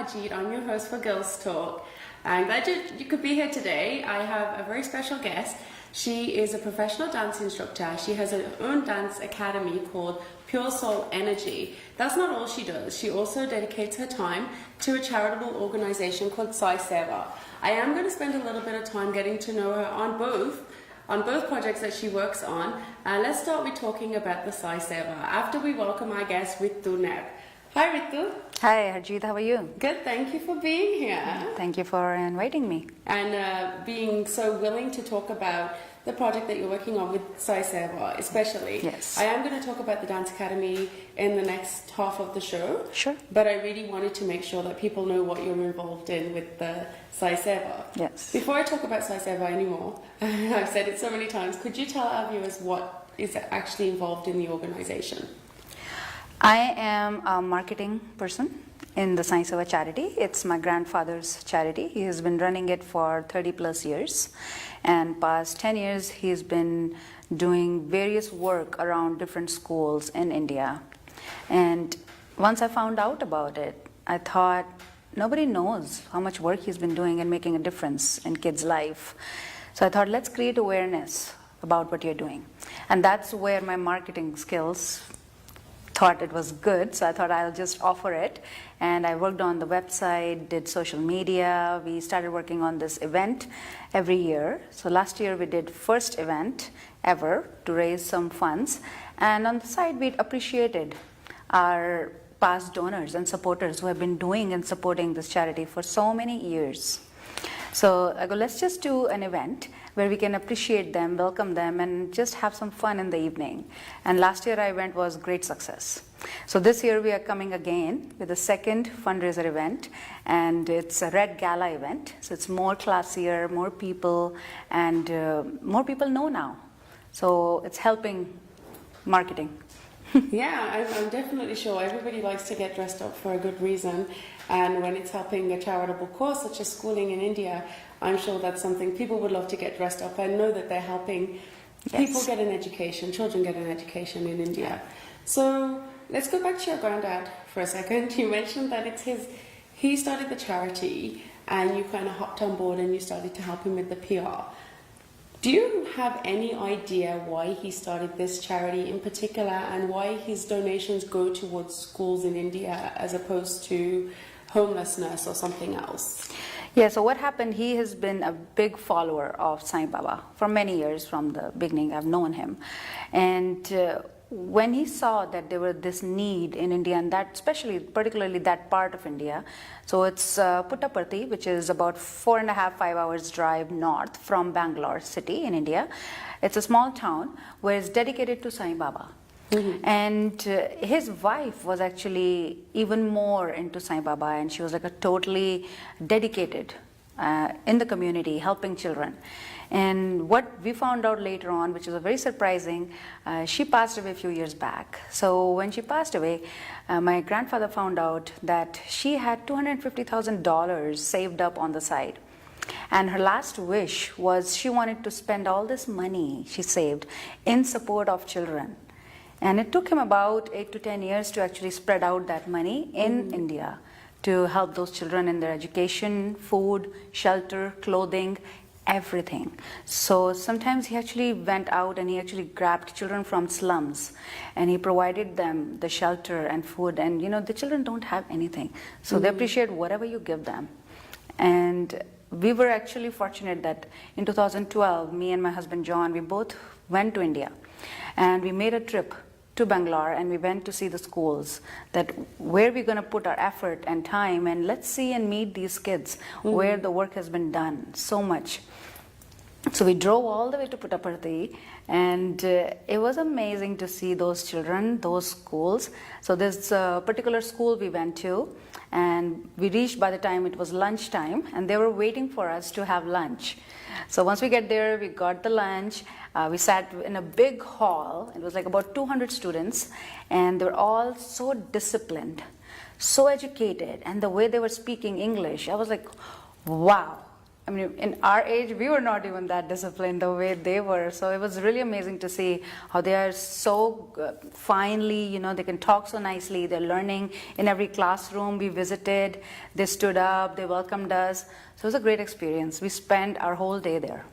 Harjeet. I'm your host for Girls Talk. I'm glad you could be here today. I have a very special guest. She is a professional dance instructor. She has her own dance academy called Pure Soul Energy. That's not all she does. She also dedicates her time to a charitable organization called Sai Seva. I am going to spend a little bit of time getting to know her on both projects that she works on. Let's start with talking about the Sai Seva after we welcome our guest Dhillon Epi. Hi Ritu. Hi Harjeet, how are you? Good, thank you for being here. Thank you for inviting me. And being so willing to talk about the project that you're working on with Sai Seva, especially. Yes. I am going to talk about the Dance Academy in the next half of the show. Sure. But I really wanted to make sure that people know what you're involved in with the Sai Seva. Yes. Before I talk about Sai Seva anymore, I've said it so many times, could you tell our viewers what is actually involved in the organization? I am a marketing person in the Sai Seva charity. It's my grandfather's charity. He has been running it for 30 plus years. And past 10 years, he's been doing various work around different schools in India. And once I found out about it, I thought nobody knows how much work he's been doing and making a difference in kids' life. So I thought, let's create awareness about what you're doing. And that's where my marketing skills thought it was good, so I thought I'll just offer it. And I worked on the website, did social media. We started working on this event every year. So last year we did first event ever to raise some funds. And on the side we appreciated our past donors and supporters who have been doing and supporting this charity for so many years. So I go, let's just do an event where we can appreciate them, welcome them, and just have some fun in the evening. And last year our event was great success. So this year we are coming again with a second fundraiser event, and it's a Red Gala event. So it's more classier, more people, and more people know now. So it's helping marketing. Yeah, I'm definitely sure everybody likes to get dressed up for a good reason, and when it's helping a charitable cause such as schooling in India, I'm sure that's something people would love to get dressed up and know that they're helping people get an education, children get an education in India. So let's go back to your granddad for a second. You mentioned that he started the charity and you kind of hopped on board and you started to help him with the PR. Do you have any idea why he started this charity in particular and why his donations go towards schools in India as opposed to homelessness or something else? Yeah, so what happened, he has been a big follower of Sai Baba for many years. From the beginning I've known him. And when he saw that there was this need in India, and that particularly that part of India, so it's Puttaparthi, which is about 4.5, 5 hours drive north from Bangalore city in India. It's a small town where it's dedicated to Sai Baba. Mm-hmm. And his wife was actually even more into Sai Baba, and she was like a totally dedicated in the community, helping children. And what we found out later on, which was very surprising, she passed away a few years back. So when she passed away, my grandfather found out that she had $250,000 saved up on the side. And her last wish was she wanted to spend all this money she saved in support of children. And it took him about 8 to 10 years to actually spread out that money in India to help those children in their education, food, shelter, clothing, everything. So sometimes he actually went out and he actually grabbed children from slums and he provided them the shelter and food. And you know, the children don't have anything. So they appreciate whatever you give them. And we were actually fortunate that in 2012, me and my husband John, we both went to India and we made a trip to Bangalore and we went to see the schools, that where we're going to put our effort and time, and let's see and meet these kids where the work has been done so much. So we drove all the way to Puttaparthi, and it was amazing to see those children, those schools. So this particular school we went to, and we reached by the time it was lunchtime, and they were waiting for us to have lunch. So once we get there, we got the lunch. We sat in a big hall. It was like about 200 students, and they were all so disciplined, so educated, and the way they were speaking English, I was like, wow. I mean, in our age, we were not even that disciplined the way they were. So it was really amazing to see how they are so finely, you know, they can talk so nicely. They're learning in every classroom we visited. They stood up, they welcomed us. So it was a great experience. We spent our whole day there.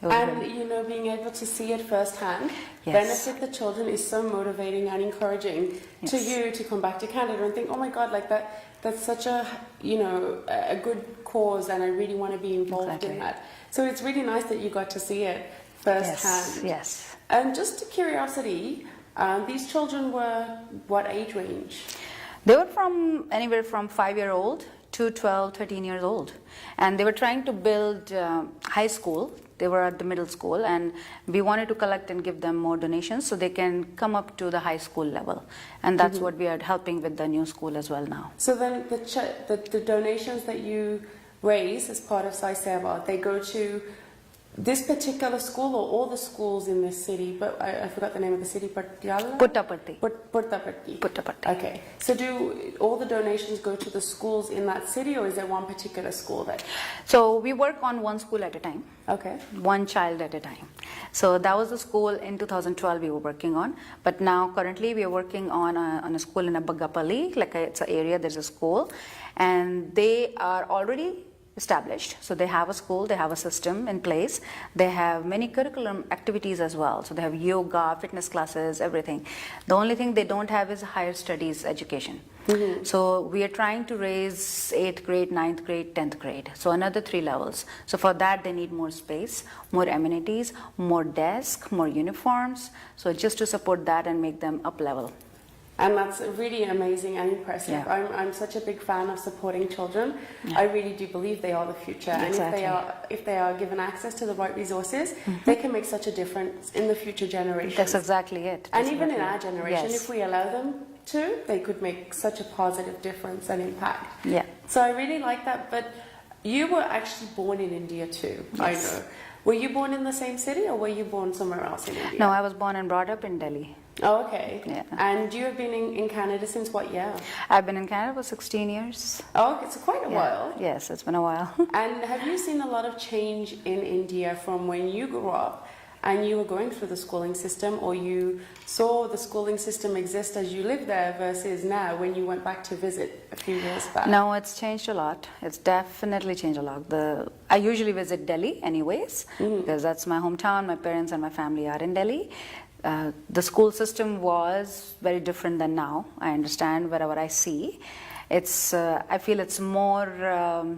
And, you know, being able to see it firsthand, benefit the children is so motivating and encouraging to you to come back to Canada and think, oh my God, like that's such a, you know, a good cause and I really want to be involved in that. So it's really nice that you got to see it firsthand. Yes. And just a curiosity, these children were what age range? They were from anywhere from 5-year-old to 12, 13 years old. And they were trying to build high school. They were at the middle school, and we wanted to collect and give them more donations so they can come up to the high school level. And that's what we are helping with the new school as well now. So then the donations that you raise as part of Sai Seva, they go to this particular school or all the schools in this city? But I forgot the name of the city. Patiala? Puttaparthi. Puttaparthi. Puttaparthi. Okay. So do all the donations go to the schools in that city, or is there one particular school that? So we work on one school at a time. Okay. One child at a time. So that was the school in 2012 we were working on. But now currently we are working on a school in a Bagapalli, it's an area, there's a school. And they are already established. So they have a school, they have a system in place. They have many curriculum activities as well. So they have yoga, fitness classes, everything. The only thing they don't have is higher studies education. So we are trying to raise 8th grade, 9th grade, 10th grade. So another 3 levels. So for that they need more space, more amenities, more desks, more uniforms. So just to support that and make them up level. And that's really amazing and impressive. Yeah. I'm such a big fan of supporting children. Yeah. I really do believe they are the future. Exactly. And if they are given access to the right resources, they can make such a difference in the future generations. That's exactly it. And even in our generation, yes. if we allow them to, they could make such a positive difference and impact. Yeah. So I really like that. But you were actually born in India too, Yes. I know. Were you born in the same city, or were you born somewhere else in India? No, I was born and brought up in Delhi. Oh, okay. Yeah. And you have been in Canada since what year? I've been in Canada for 16 years. Oh, okay, so quite a while. Yes, it's been a while. And have you seen a lot of change in India from when you grew up and you were going through the schooling system, or you saw the schooling system exist as you lived there versus now when you went back to visit a few years back? No, it's changed a lot. It's definitely changed a lot. I usually visit Delhi anyways, because that's my hometown. My parents and my family are in Delhi. The school system was very different than now. I understand wherever I see. I feel it's more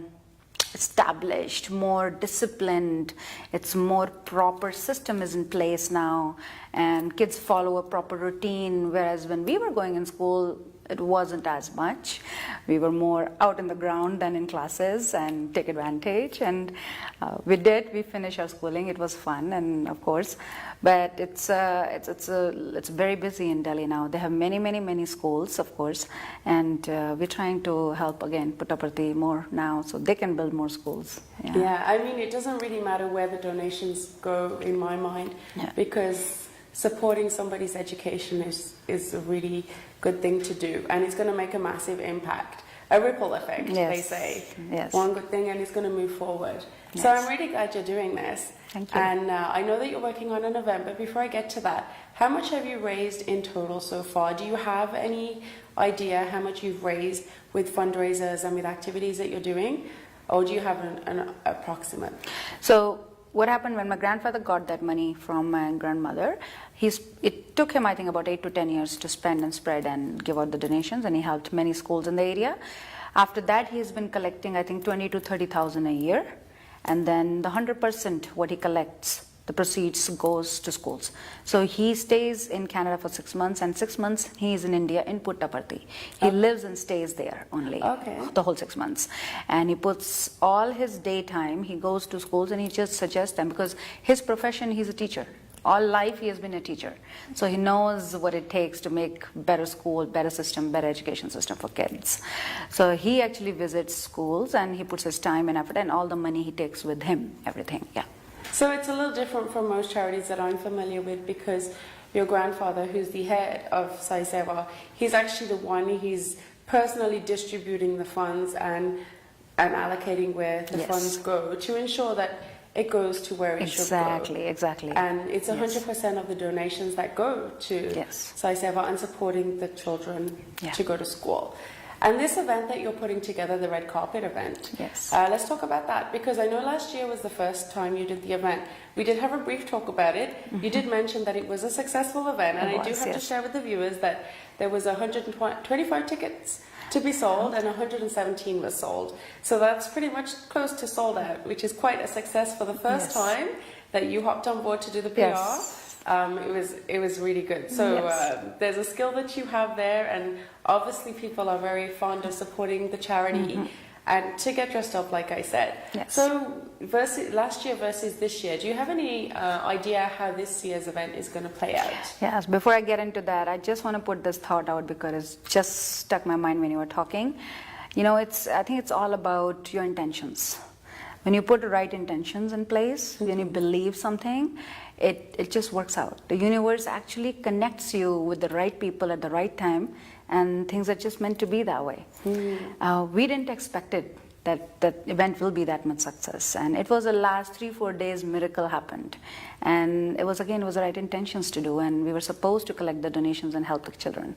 established, more disciplined. It's more proper system is in place now, and kids follow a proper routine. Whereas when we were going in school, it wasn't as much. We were more out in the ground than in classes and take advantage. And we finished our schooling. It was fun, and of course, but it's very busy in Delhi now. They have many schools, of course, and we're trying to help again Puttaparthi more now, so they can build more schools. Yeah, I mean, it doesn't really matter where the donations go in my mind, because supporting somebody's education is a really good thing to do, and it's going to make a massive impact, a ripple effect, they say. Yes. One good thing, and it's going to move forward. Yes. So I'm really glad you're doing this. Thank you. And I know that you're working on a November. Before I get to that, how much have you raised in total so far? Do you have any idea how much you've raised with fundraisers and with activities that you're doing, or do you have an approximate? So what happened when my grandfather got that money from my grandmother, it took him, I think, about 8 to 10 years to spend and spread and give out the donations, and he helped many schools in the area. After that, he's been collecting, I think, 20 to 30,000 a year, and then the 100% what he collects, the proceeds goes to schools. So he stays in Canada for 6 months, and 6 months he is in India in Puttaparthi. He lives and stays there only, the whole 6 months. And he puts all his daytime, he goes to schools and he just suggests them, because his profession, he's a teacher. All life he has been a teacher. So he knows what it takes to make better school, better system, better education system for kids. So he actually visits schools and he puts his time and effort, and all the money he takes with him, everything, So it's a little different from most charities that I'm familiar with, because your grandfather, who's the head of Sai Seva, he's actually the one, he's personally distributing the funds and and allocating where the funds go to ensure that it goes to where it should go. Exactly. And it's 100% of the donations that go to Sai Seva and supporting the children to go to school. And this event that you're putting together, the red carpet event, let's talk about that, because I know last year was the first time you did the event. We did have a brief talk about it. You did mention that it was a successful event, and I do have to share with the viewers that there was 125 tickets to be sold and 117 was sold. So that's pretty much close to sold out, which is quite a success for the first time that you hopped on board to do the PR. It was really good. So there's a skill that you have there, and obviously people are very fond of supporting the charity and to get dressed up, like I said. So last year versus this year, do you have any idea how this year's event is going to play out? Yes, before I get into that, I just want to put this thought out because it just stuck my mind when you were talking. You know, I think it's all about your intentions. When you put the right intentions in place, when you believe something, it just works out. The universe actually connects you with the right people at the right time, and things are just meant to be that way. We didn't expect it, that event will be that much success. And it was the last 3-4 days miracle happened. And it was the right intentions to do, and we were supposed to collect the donations and help the children.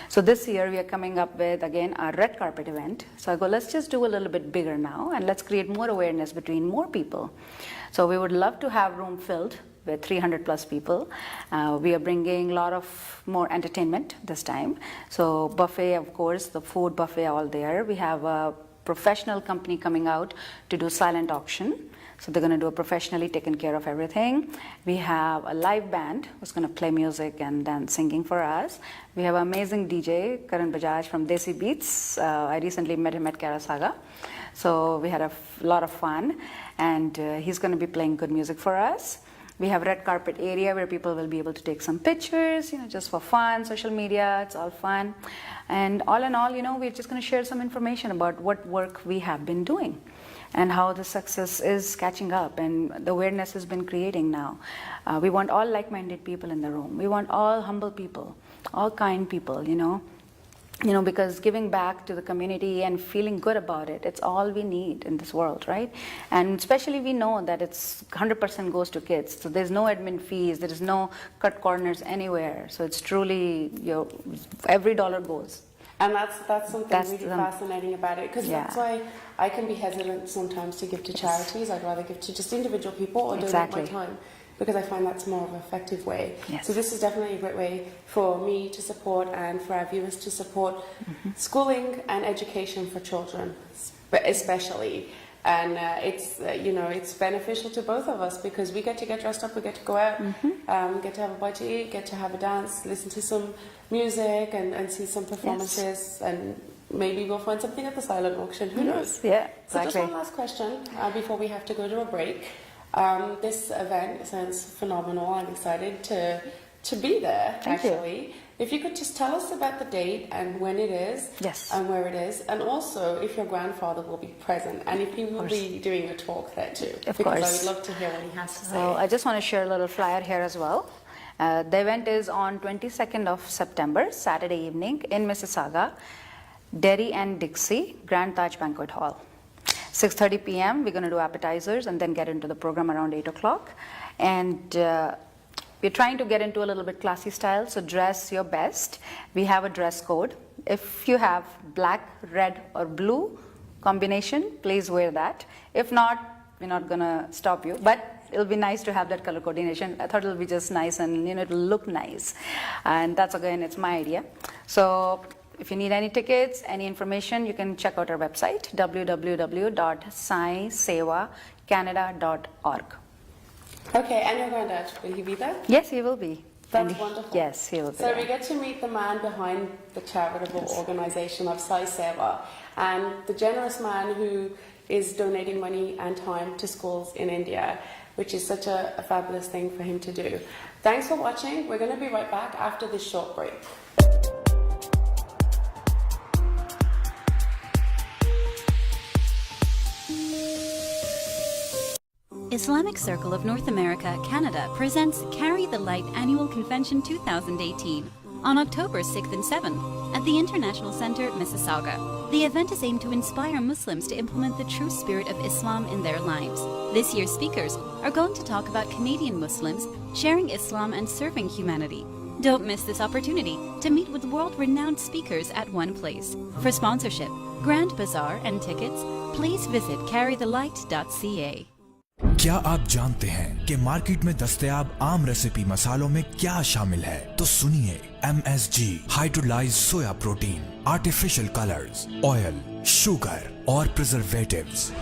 So this year we are coming up with, again, our red carpet event. So I go, let's just do a little bit bigger now, and let's create more awareness between more people. So we would love to have room filled with 300 plus people. We are bringing a lot of more entertainment this time. So buffet, of course, the food buffet all there. We have a professional company coming out to do silent auction. So they're going to do a professionally taken care of everything. We have a live band who's going to play music and then singing for us. We have an amazing DJ, Karan Bajaj from Desi Beats. I recently met him at Karasaga. So we had a lot of fun, and he's going to be playing good music for us. We have red carpet area where people will be able to take some pictures, you know, just for fun, social media, it's all fun. And all in all, you know, we're just going to share some information about what work we have been doing and how the success is catching up and the awareness has been creating now. We want all like-minded people in the room. We want all humble people, all kind people, you know, because giving back to the community and feeling good about it, it's all we need in this world, right? And especially we know that it's 100% goes to kids. So there's no admin fees, there is no cut corners anywhere. So it's truly, every dollar goes. And that's something really fascinating about it, because that's why I can be hesitant sometimes to give to charities. I'd rather give to just individual people or donate my time, because I find that's more of an effective way. So this is definitely a great way for me to support and for our viewers to support schooling and education for children, especially. And it's beneficial to both of us, because we get to get dressed up, we get to go out, get to have a bite to eat, get to have a dance, listen to some music and see some performances, and maybe we'll find something at the silent auction, who knows? Yeah, exactly. So just one last question before we have to go to a break. This event sounds phenomenal. I'm excited to be there. Thank you. If you could just tell us about the date and when it is, and where it is, and also if your grandfather will be present and if he will be doing a talk there too. Of because course. I would love to hear what he has to say. So I just want to share a little flyer here as well. The event is on 22nd of September, Saturday evening in Mississauga, Derry and Dixie, Grand Taj Banquet Hall. 6:30 p.m. we're going to do appetizers and then get into the program around 8 o'clock. And we're trying to get into a little bit classy style, so dress your best. We have a dress code. If you have black, red or blue combination, please wear that. If not, we're not going to stop you. But it'll be nice to have that color coordination. I thought it'll be just nice and it'll look nice. And that's, again, it's my idea. So if you need any tickets, any information, you can check out our website, www.saisevacanada.org. Okay, and your granddad, will he be there? Yes, he will be. That's wonderful. Yes, he will be. So we get to meet the man behind the charitable organization of Sai Seva, and the generous man who is donating money and time to schools in India, which is such a fabulous thing for him to do. Thanks for watching. We're going to be right back after this short break. Islamic Circle of North America, Canada presents Carry the Light Annual Convention 2018 on October 6th and 7th at the International Centre, Mississauga. The event is aimed to inspire Muslims to implement the true spirit of Islam in their lives. This year's speakers are going to talk about Canadian Muslims sharing Islam and serving humanity. Don't miss this opportunity to meet with world-renowned speakers at one place. For sponsorship, Grand Bazaar and tickets, please visit carrythelight.ca. क्या आप जानते हैं कि market में दस्तयाब आम recipe मसालों में क्या शामिल है? तो सुनिए, MSG hydrolysed soya protein, artificial colours, oil, sugar और प्रिजर्वेटिव्स,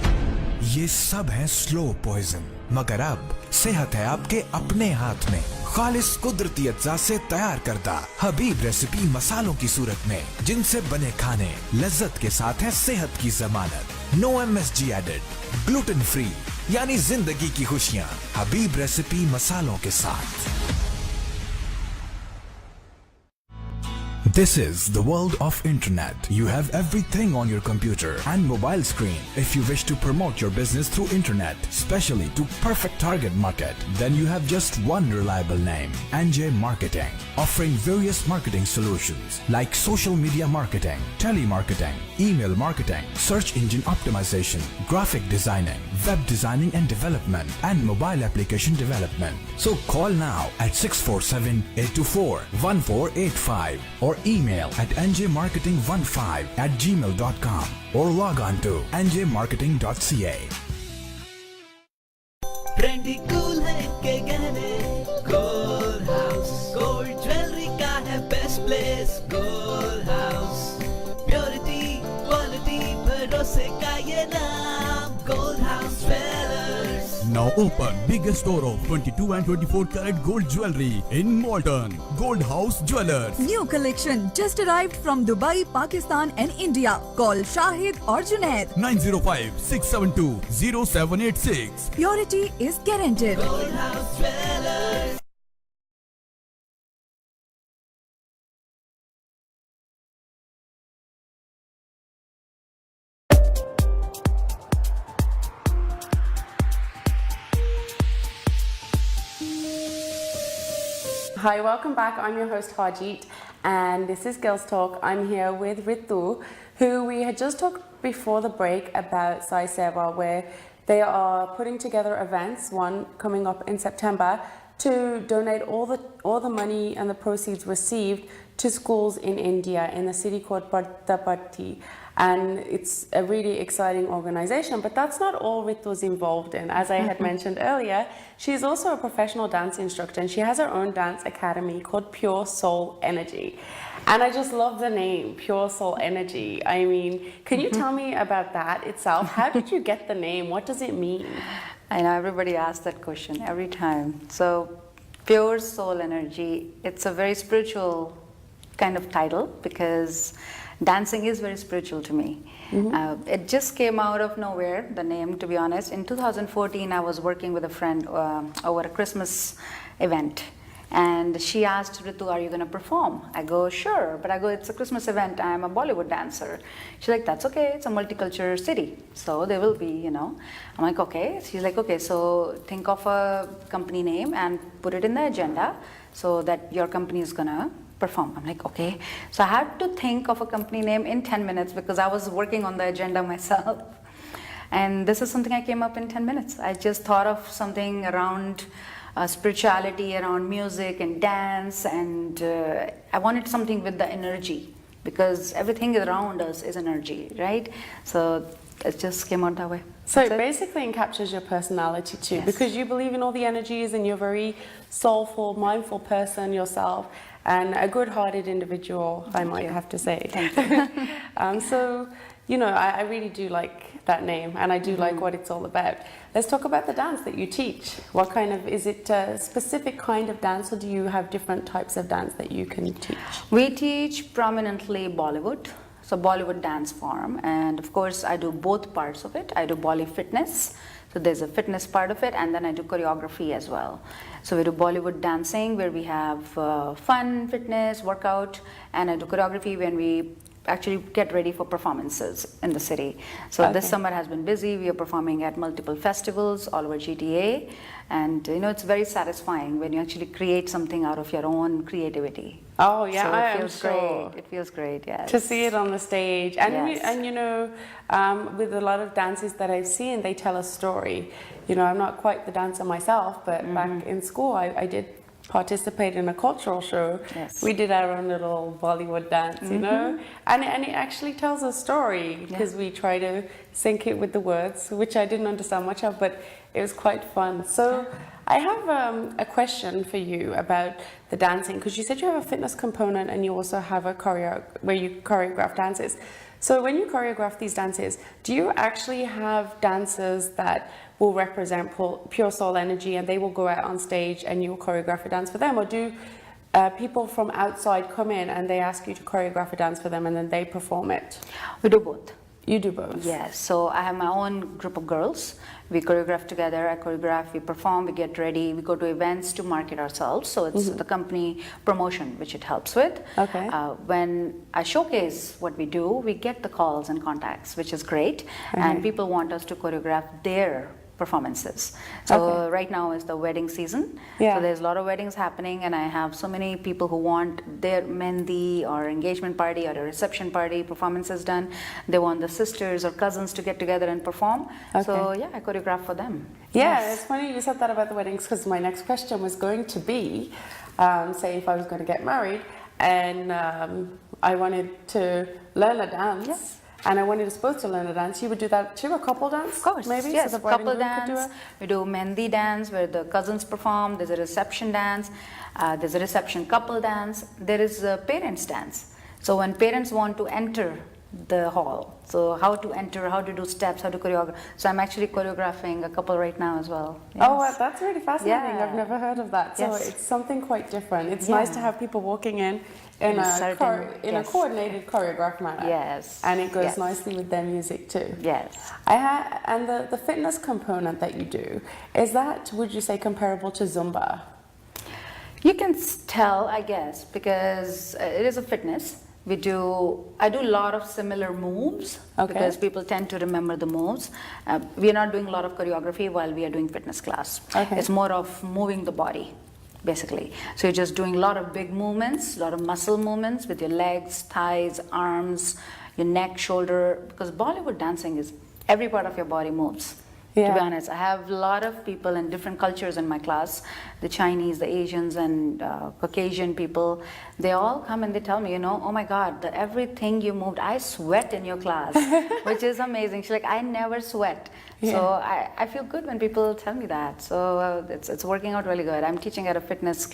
ये सब हैं स्लो पॉइजन। मगर अब सेहत है आपके अपने हाथ में। खालिस कुदरती अज्जा से तैयार करदा हबीब रेसिपी मसालों की सूरत में, जिनसे बने खाने लज्जत के साथ है सेहत की जमानत। No MSG added, gluten free, यानी जिंदगी की खुशियाँ हबीब रेसिपी मसालों के साथ। This is the world of internet. You have everything on your computer and mobile screen. If you wish to promote your business through internet, especially to perfect target market, then you have just one reliable name, NJ Marketing, offering various marketing solutions like social media marketing, telemarketing, email marketing, search engine optimization, graphic designing, web designing and development, and mobile application development. So call now at 647-824-1485 or email at njmarketing15@gmail.com or log on to njmarketing.ca. Trendy cool है के गहने gold house, gold jewellery का है best place gold house, purity quality भरोसे का ये नाम gold house jewellers. Now open biggest store of 22 and 24 karat gold jewelry in Malton. Gold House Jewelers. New collection just arrived from Dubai, Pakistan and India. Call Shahid or Junaid. 905-672-0786. Purity is guaranteed. Gold House Jewelers. Hi, welcome back. I'm your host Harjeet, and this is Girls Talk. I'm here with Ritu, who we had just talked before the break about Sai Seva, where they are putting together events, one coming up in September, to donate all the money and the proceeds received to schools in India in the city called Pattapatti. And it's a really exciting organization, but that's not all Ritu's involved in. As I had mentioned earlier, she's also a professional dance instructor, and she has her own dance academy called Pure Soul Energy. And I just love the name, Pure Soul Energy. I mean, can you tell me about that itself? How did you get the name? What does it mean? I know everybody asks that question every time. So, Pure Soul Energy, it's a very spiritual kind of title because dancing is very spiritual to me. It just came out of nowhere, the name, to be honest. In 2014, I was working with a friend over a Christmas event. And she asked, Ritu, are you going to perform? I go, sure. But I go, it's a Christmas event. I'm a Bollywood dancer. She's like, that's okay. It's a multicultural city. So there will be, you know. I'm like, okay. She's like, okay, so think of a company name and put it in the agenda so that your company is going to perform. I'm like, okay. So I had to think of a company name in 10 minutes because I was working on the agenda myself. And this is something I came up in 10 minutes. I just thought of something around spirituality, around music and dance, and I wanted something with the energy because everything around us is energy, right? So it just came out that way. So it basically encaptures your personality too, Yes. because you believe in all the energies and you're a very soulful, mindful person yourself, and a good-hearted individual, I might have to say. Thank you. So, you know, I really do like that name, and I do like what it's all about. Let's talk about the dance that you teach. What kind of, is it a specific kind of dance, or do you have different types of dance that you can teach? We teach prominently Bollywood, so Bollywood dance form, and of course I do both parts of it. I do Bolly fitness, so there's a fitness part of it, and then I do choreography as well. So we do Bollywood dancing where we have fun, fitness, workout, and I do choreography when we actually get ready for performances in the city. So this summer has been busy. We are performing at multiple festivals all over GTA, and it's very satisfying when you actually create something out of your own creativity. Oh yeah, so I it am feels sure. great. It feels great, yes. To see it on the stage, and Yes. with a lot of dances that I've seen, they tell a story. I'm not quite the dancer myself, but back in school, I did participate in a cultural show. Yes. We did our own little Bollywood dance, and it actually tells a story because we try to sync it with the words, which I didn't understand much of, but it was quite fun. So I have a question for you about the dancing, because you said you have a fitness component and you also have a where you choreograph dances. So when you choreograph these dances, do you actually have dancers that will represent pure soul energy and they will go out on stage and you'll choreograph a dance for them? Or do people from outside come in and they ask you to choreograph a dance for them and then they perform it? We do both. You do both? Yes. So I have my own group of girls. We choreograph together. I choreograph, we perform, we get ready, we go to events to market ourselves. So it's the company promotion which it helps with. Okay. When I showcase what we do, we get the calls and contacts, which is great. And people want us to choreograph their performances. So right now is the wedding season. Yeah. So there's a lot of weddings happening, and I have so many people who want their mehndi or engagement party or a reception party performances done. They want the sisters or cousins to get together and perform. So yeah, I choreograph for them. Yeah, Yes. it's funny you said that about the weddings, because my next question was going to be, say if I was going to get married and I wanted to learn a dance. Yes. And I wanted us both to learn a dance. You would do that too, a couple dance? Of course, maybe? yes. So the bride and Couple groom could do dance. it? We do mehndi dance where the cousins perform. There's a reception dance. There's a reception couple dance. There is a parents dance. So when parents want to enter the hall, so how to enter, how to do steps, how to choreograph. So I'm actually choreographing a couple right now as well. Yes. Oh, wow, that's really fascinating. Yeah. I've never heard of that. So Yes. it's something quite different. It's Yeah. nice to have people walking in a certain- a yes. coordinated choreographed manner. Yes. And it goes Yes. nicely with their music too. Yes. And the fitness component that you do, is that, would you say, comparable to Zumba? You can tell, I guess, because it is a fitness. I do a lot of similar moves because people tend to remember the moves. We are not doing a lot of choreography while we are doing fitness class. It's more of moving the body, basically. So you're just doing a lot of big movements, a lot of muscle movements with your legs, thighs, arms, your neck, shoulder, because Bollywood dancing is every part of your body moves. To be honest, I have a lot of people in different cultures in my class, the Chinese, the Asians, and Caucasian people. They all come and they tell me, oh my God, everything you moved, I sweat in your class, which is amazing. She's like, I never sweat. So I feel good when people tell me that. So it's working out really good. I'm teaching at a fitness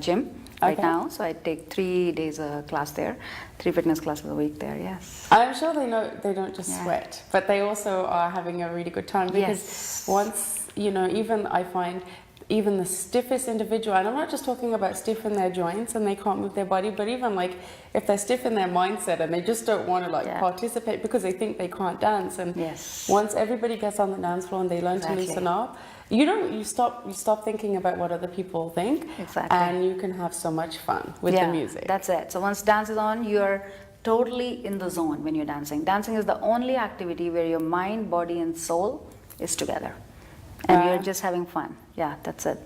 gym right now. So I take 3 days a class there, 3 fitness classes a week there, yes. I'm sure they don't just sweat, but they also are having a really good time, because once, even I find even the stiffest individual, and I'm not just talking about stiff in their joints and they can't move their body, but even like if they're stiff in their mindset and they just don't want to participate because they think they can't dance, and once everybody gets on the dance floor and they learn to loosen up, you stop thinking about what other people think, and you can have so much fun with the music. That's it. So once dance is on, you're totally in the zone when you're dancing. Dancing is the only activity where your mind, body, and soul is together. And you're just having fun. Yeah, that's it.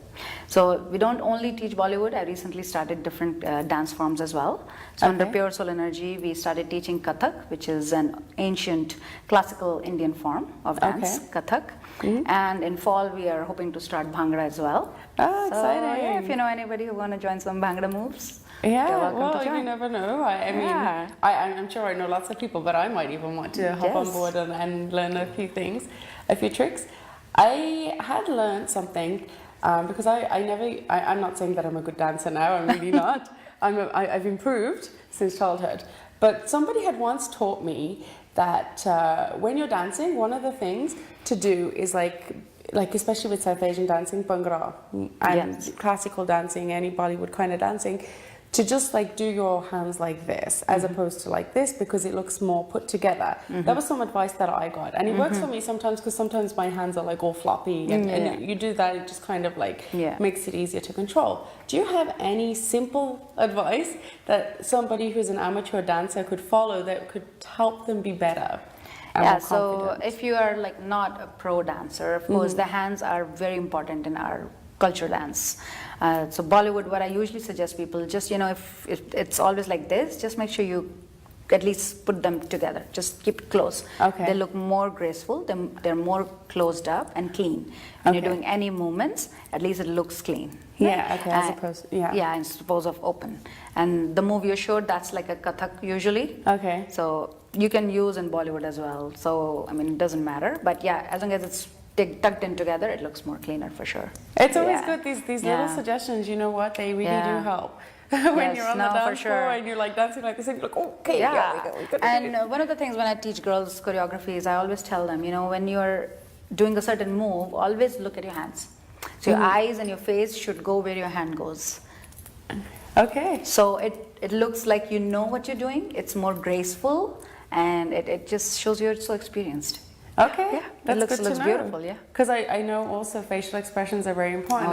So we don't only teach Bollywood. I recently started different dance forms as well. So under Pure Soul Energy, we started teaching Kathak, which is an ancient classical Indian form of dance, Kathak. And in fall, we are hoping to start Bhangra as well. Oh, exciting. Yeah, if you know anybody who want to join some Bhangra moves, yeah, well, you never know. I mean, I'm sure I know lots of people, but I might even want to hop on board and learn a few things, a few tricks. I had learned something because I'm not saying that I'm a good dancer now. I'm really not. I've improved since childhood. But somebody had once taught me that when you're dancing, one of the things to do is like especially with South Asian dancing, Bhangra, and classical dancing, any Bollywood kind of dancing, to just like do your hands like this as opposed to like this because it looks more put together. That was some advice that I got, and it works for me sometimes because sometimes my hands are like all floppy, and you do that, it just kind of like makes it easier to control. Do you have any simple advice that somebody who's an amateur dancer could follow that could help them be better? Yeah, so if you are like not a pro dancer, of course the hands are very important in our culture dance. So Bollywood, what I usually suggest people, just, you know, if it's always like this, just make sure you at least put them together. Just keep it close. Okay. They look more graceful, they're more closed up and clean. When you're doing any movements, at least it looks clean. Yeah, okay, as opposed, Yeah, as opposed of open. And the move you showed, that's like a Kathak usually. Okay. So you can use in Bollywood as well. So, I mean, it doesn't matter. But yeah, as long as it's tucked in together, it looks more cleaner for sure. It's always good, these little suggestions, you know what, they really do help. When you're on the dance floor and you're like dancing like this and you're like, okay, And one of the things when I teach girls choreography is I always tell them, you know, when you're doing a certain move, always look at your hands. So your eyes and your face should go where your hand goes. Okay. So it looks like you know what you're doing, it's more graceful, and it just shows you're so experienced. Okay, yeah, that's looks good to know. Beautiful, yeah. Because I know also facial expressions are very important.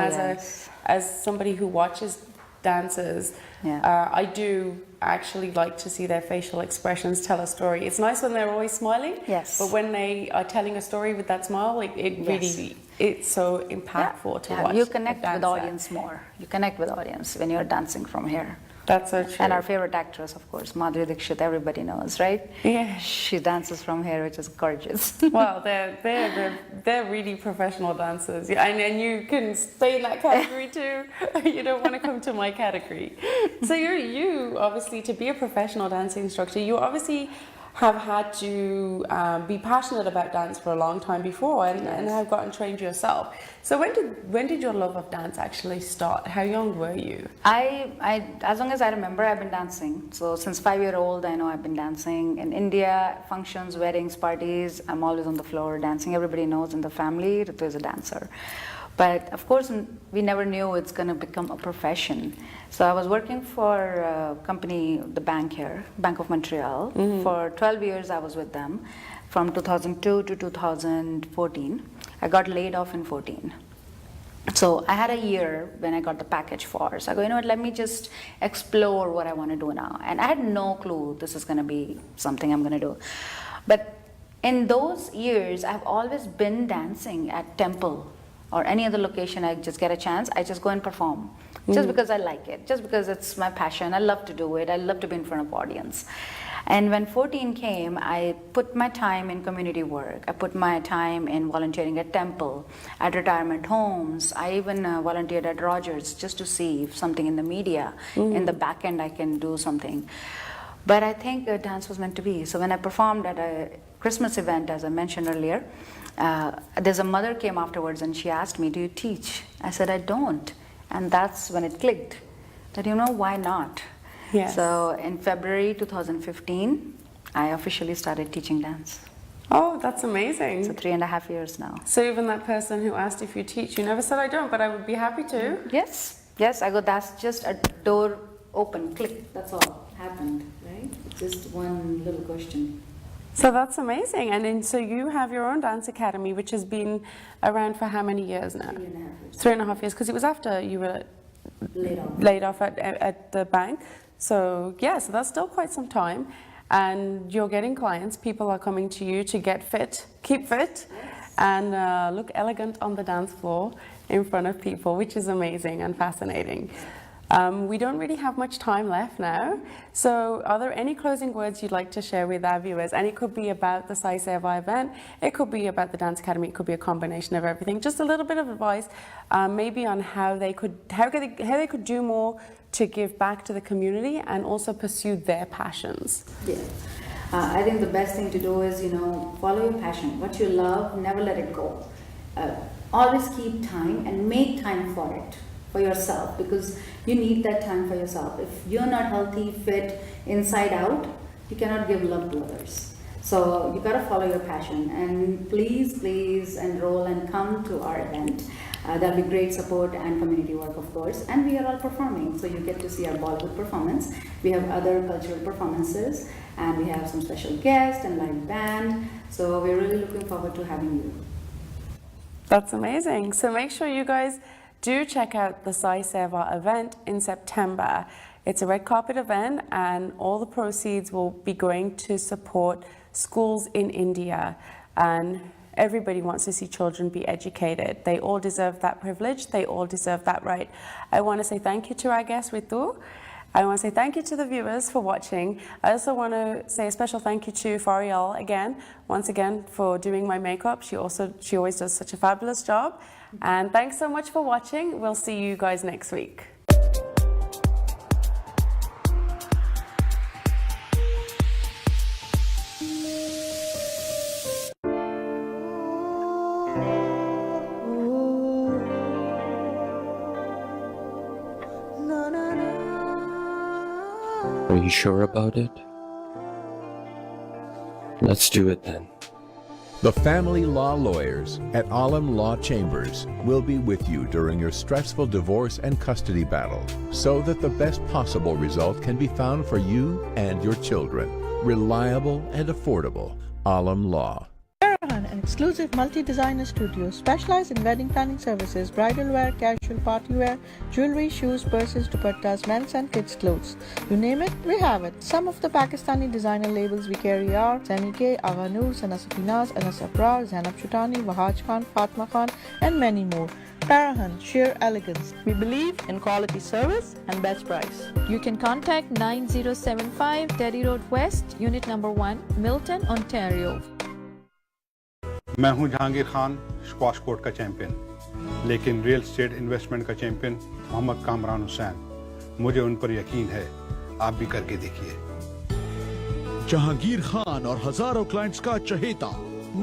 As somebody who watches dancers, I do actually like to see their facial expressions tell a story. It's nice when they're always smiling, but when they are telling a story with that smile, really, it's so impactful to watch. You connect with the audience more. You connect with the audience when you're dancing from here. That's so true. And our favorite actress, of course, Madhuri Dixit, everybody knows, right? Yeah. She dances from here, which is gorgeous. Well, they're really professional dancers. Yeah, and you can stay in that category too. You don't want to come to my category. So you obviously, to be a professional dancing instructor, you obviously have had to be passionate about dance for a long time before and have gotten trained yourself. So when did your love of dance actually start? How young were you? I as long as I remember, I've been dancing. So since 5-year-old, I know I've been dancing. In India, functions, weddings, parties, I'm always on the floor dancing. Everybody knows in the family Ritu is a dancer. But of course, we never knew it's going to become a profession. So I was working for a company, the bank here, Bank of Montreal. For 12 years I was with them, from 2002 to 2014. I got laid off in 14. So I had a year when I got the package for. So I go, you know what, let me just explore what I want to do now. And I had no clue this is going to be something I'm going to do. But in those years, I've always been dancing at temple or any other location. I just get a chance, I just go and perform. Just because I like it, just because it's my passion. I love to do it. I love to be in front of audience. And when 14 came, I put my time in community work. I put my time in volunteering at temple, at retirement homes. I even volunteered at Rogers just to see if something in the media, in the back end, I can do something. But I think dance was meant to be. So when I performed at a Christmas event, as I mentioned earlier, there's a mother came afterwards and she asked me, do you teach? I said, I don't. And that's when it clicked, that, you know, why not? Yes. So in February 2015, I officially started teaching dance. Oh, that's amazing. So 3.5 years now. So even that person who asked if you teach, you never said I don't, but I would be happy to. Yes, I go, that's just a door open, click, that's all happened, right? Just one little question. So that's amazing. And then, so you have your own dance academy, which has been around for how many years now? 3.5 years. 3.5 years, because it was after you were laid off at the bank. So yeah, so that's still quite some time. And you're getting clients. People are coming to you to get fit, keep fit, and look elegant on the dance floor in front of people, which is amazing and fascinating. We don't really have much time left now. So are there any closing words you'd like to share with our viewers? And it could be about the Sai Seva event, it could be about the Dance Academy, it could be a combination of everything. Just a little bit of advice, maybe on how they could do more to give back to the community and also pursue their passions. Yeah. I think the best thing to do is, you know, follow your passion. What you love, never let it go. Always keep time and make time for it. For yourself, because you need that time for yourself. If you're not healthy, fit, inside out, you cannot give love to others. So you got to follow your passion, and please enroll and come to our event. There'll be great support and community work, of course. And we are all performing, so you get to see our Bollywood performance. We have other cultural performances, and we have some special guests and live band. So we're really looking forward to having you. That's amazing. So make sure you guys do check out the Sai Seva event in September. It's a red carpet event, and all the proceeds will be going to support schools in India. And everybody wants to see children be educated. They all deserve that privilege. They all deserve that right. I want to say thank you to our guest, Ritu. I want to say thank you to the viewers for watching. I also want to say a special thank you to Farial again, once again, for doing my makeup. She always does such a fabulous job. And thanks so much for watching. We'll see you guys next week. Are you sure about it? Let's do it then. The family law lawyers at Alam Law Chambers will be with you during your stressful divorce and custody battle so that the best possible result can be found for you and your children. Reliable and affordable. Alam Law. An exclusive multi-designer studio specialized in wedding planning services, bridal wear, casual party wear, jewelry, shoes, purses, dupattas, men's and kids' clothes. You name it, we have it. Some of the Pakistani designer labels we carry are Semi-K, Agha Noor, Sana Safinaz, Anas Abrar, Zainab Chutani, Wahaj Khan, Fatma Khan, and many more. Parahan, sheer elegance. We believe in quality service and best price. You can contact 9075 Terry Road West, Unit Number 1, Milton, Ontario. मैं हूं Jahangir Khan, squash court का champion, लेकिन real estate investment का champion Mohammad Kamran Hussain. मुझे उन पर यकीन है, आप भी करके देखिए। जहांगीर खान और हजारों क्लाइंट्स का चहेता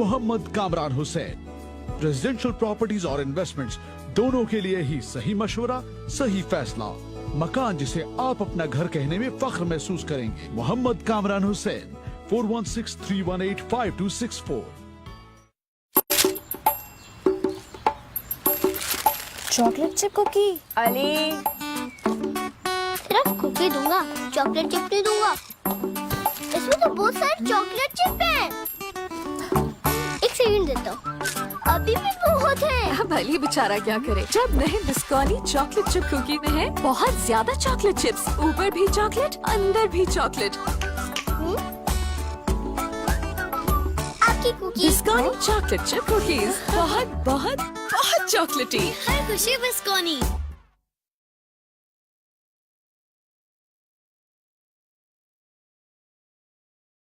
मोहम्मद कामरान हुसैन। रेजिडेंशियल प्रॉपर्टीज और इन्वेस्टमेंट्स दोनों के लिए ही सही मशवरा, सही फैसला। मकान जिसे आप अपना घर कहने में फख्र महसूस करेंगे। Mohammad Kamran Hussain, 4163185264। Chocolate chip cookie. Ali सिर्फ कुकी दूंगा, चॉकलेट चिप नहीं दूंगा। इसमें तो बहुत सारे चॉकलेट चिप हैं। एक सेकंड देता हूँ, अभी भी बहुत है। अब अली बेचारा क्या करे, जब नए बिस्कोनी चॉकलेट चिप कुकी में है बहुत ज्यादा चॉकलेट चिप्स, ऊपर भी चॉकलेट, अंदर भी चॉकलेट। आपकी कुकी बिस्कोनी चॉकलेट चिप कुकीज बहुत बहुत बहुत चॉकलेटी। हर खुशी बिस्कोनी।